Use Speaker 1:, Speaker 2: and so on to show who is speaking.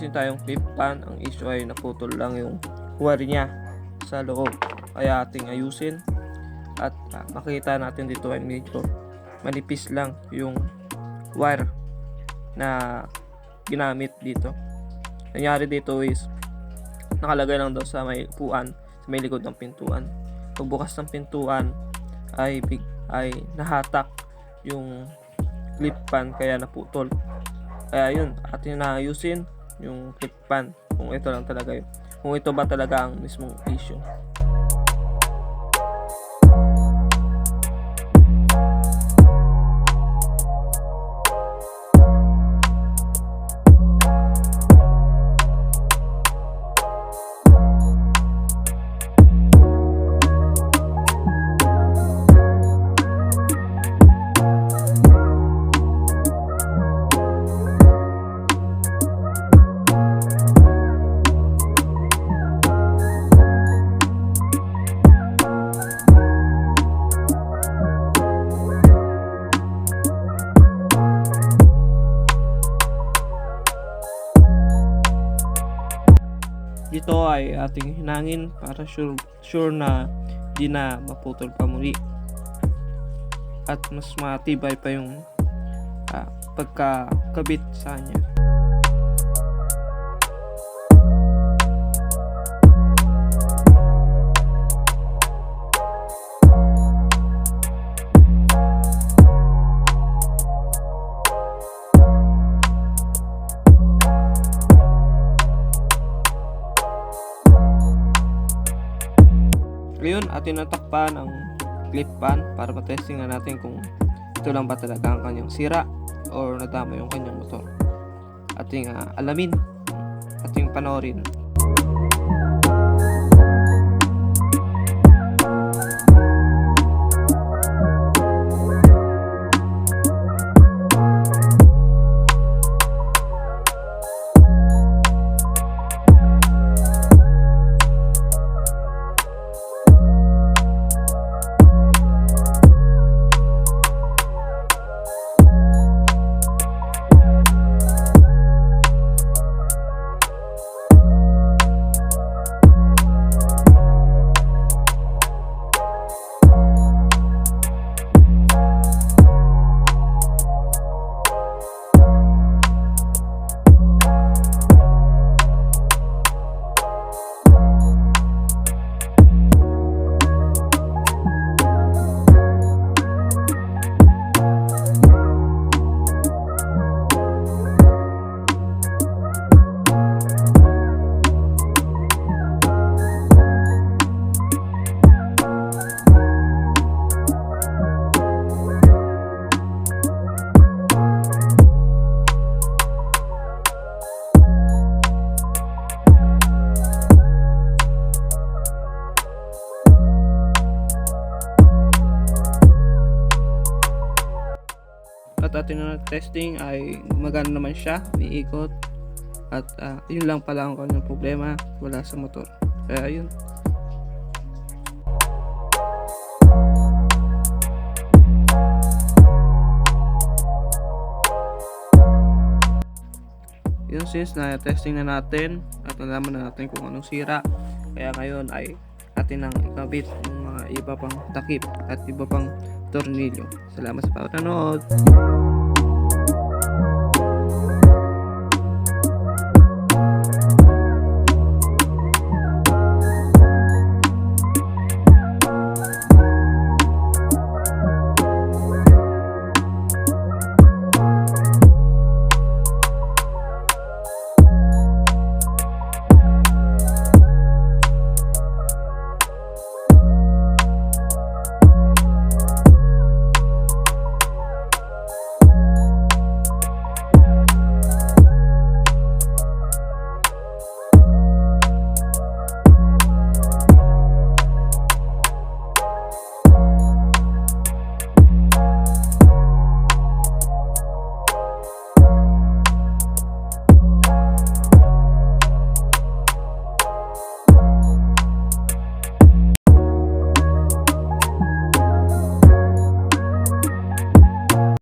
Speaker 1: meron tayong clip pan. Ang issue ay naputol lang yung wire niya sa loob, kaya ating ayusin. At makita natin dito ay medyo manipis lang yung wire na ginamit dito. Nangyari dito is nakalagay lang daw sa may upuan, sa may likod ng pintuan. Pagbukas ng pintuan ay nahatak yung clip pan, kaya naputol. Kaya yun, atin na ayusin yung clip pan kung ito lang talaga yun, kung ito ba talaga ang mismong issue. Dito ay ating hinangin para sure na di na maputol pa muli at mas matibay pa yung pagkakabit sa kanya. Ngayon, atin natakpan ang clip pan para matesting na natin kung ito lang ba talaga ang kanyang sira or nadama yung kanyang motor. Ating alamin, ating panoorin. At ating na testing ay gumagana naman siya, umiikot. At yun lang pala ang kanyang problema, wala sa motor. Kaya yun. Yun, since na testing na natin at nalaman na natin kung anong sira, kaya ngayon ay atin nang ikabit yung mga iba pang takip at iba pang tornilyo. Salamat sa panonood.